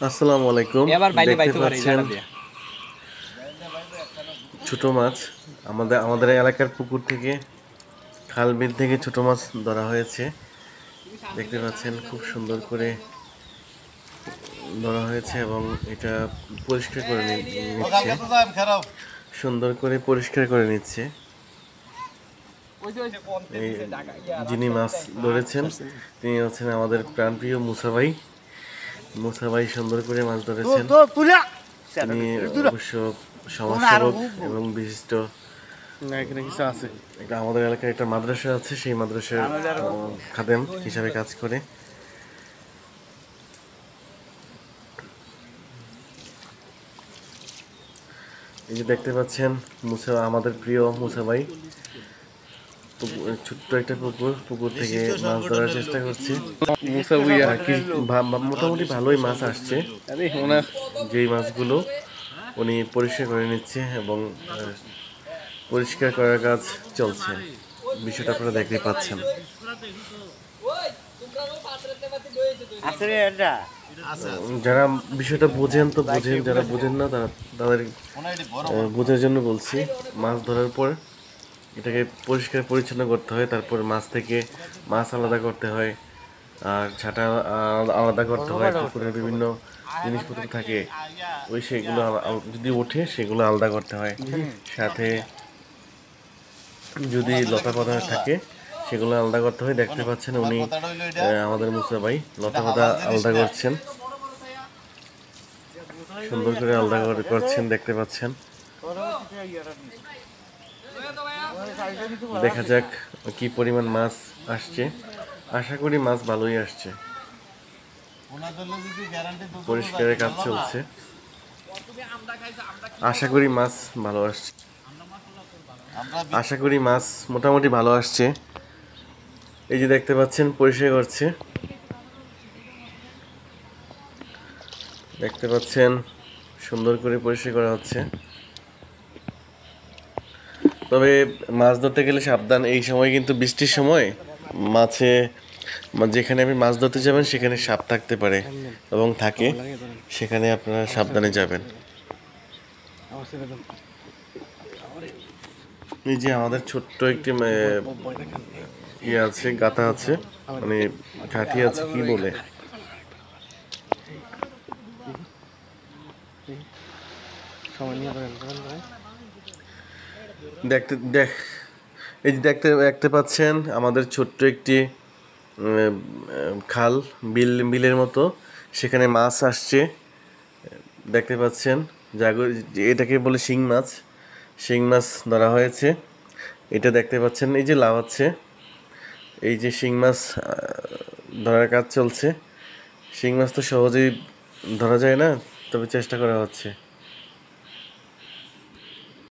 আসসালামু আলাইকুম। এবার বাইলে দেখতে বাইতে পারে পাচ্ছেন জায়গা দিয়ে। ছোট মাছ আমাদের এলাকার পুকুর থেকে, খাল বিল থেকে ছোট মাছ ধরা হয়েছে। দেখতে পাচ্ছেন খুব সুন্দর করে ধরা হয়েছে এবং এটা পরিষ্কার করে নিচ্ছে, সুন্দর করে পরিষ্কার করে নিচ্ছে। এই যিনি মাছ ধরেছেন তিনি হচ্ছেন আমাদের প্রাণপ্রিয় মুসা ভাই। মুসা ভাই সুন্দর করে মাছ ধরেছেন। তিনি অবশ্য সমাজসেবক এবং বিশিষ্ট। এখানে কিছু আছে। এটা আমাদের এলাকায় একটা মাদ্রাসা আছে, সেই মাদ্রাসার খাদেম হিসাবে কাজ করে। এই যে দেখতে পাচ্ছেন আমাদের প্রিয় মুসা ভাই ছোট্ট একটা পুকুর থেকে মাছ ধরার চেষ্টা করছে। মোটামুটি ভালোই মাছ আসছে। যেই মাছগুলো উনি পরিষ্কার করে নিচ্ছে এবং পরিষ্কার করার কাজ চলছে, বিষয়টা আপনারা দেখতে পাচ্ছেন। যারা বিষয়টা বোঝেন তো বোঝেন, যারা বোঝেন না তাদের বোঝার জন্য বলছি। মাছ ধরার পর এটাকে পরিষ্কার পরিচ্ছন্ন করতে হয়, তারপর মাছ থেকে মাছ আলাদা করতে হয়, আর ছাটা আলাদা করতে হয়। পুকুরের বিভিন্ন জিনিসপত্র থাকে, সেগুলো যদি ওঠে সেগুলো আলাদা করতে হয়। সাথে যদি লতা পাতা থাকে সেগুলো আলাদা করতে হয়। দেখতে পাচ্ছেন উনি আমাদের মুসা ভাই লতা পাতা আলাদা করছেন, সুন্দর করে আলাদা করছেন, দেখতে পাচ্ছেন। দেখা যাক কি পরিমাণ মাছ আসছে। আশা করি মাছ ভালোই আসছে। পরিষ্কারের কাজ চলছে, আশা করি মাছ ভালো আসছে। আশা করি মাছ মোটামুটি ভালো আসছে। এই যে দেখতে পাচ্ছেন পরিষ্কার করছে, দেখতে পাচ্ছেন সুন্দর করে পরিষ্কার করা হচ্ছে। তবে মাছ ধরতে গেলে সাবধান। এই সময় কিন্তু বৃষ্টির সময় যেখানে আপনি মাছ ধরতে যাবেন সেখানে সাপ থাকতে পারে এবং থাকে, সেখানে আপনারা সাবধানে যাবেন। এই যে আমাদের ছোট্ট একটি ইয়ে আছে, গাতা আছে, মানে ঘাটি আছে, কি বলে এই যে দেখতে পাচ্ছেন আমাদের ছোট্ট একটি খাল, বিলের মতো, সেখানে মাছ আসছে। দেখতে পাচ্ছেন এটাকে বলে শিং মাছ। শিং মাছ ধরা হয়েছে, এটা দেখতে পাচ্ছেন। এই যে লাফাচ্ছে, এই যে শিং মাছ ধরার কাজ চলছে। শিং মাছ তো সহজেই ধরা যায় না, তবে চেষ্টা করা হচ্ছে।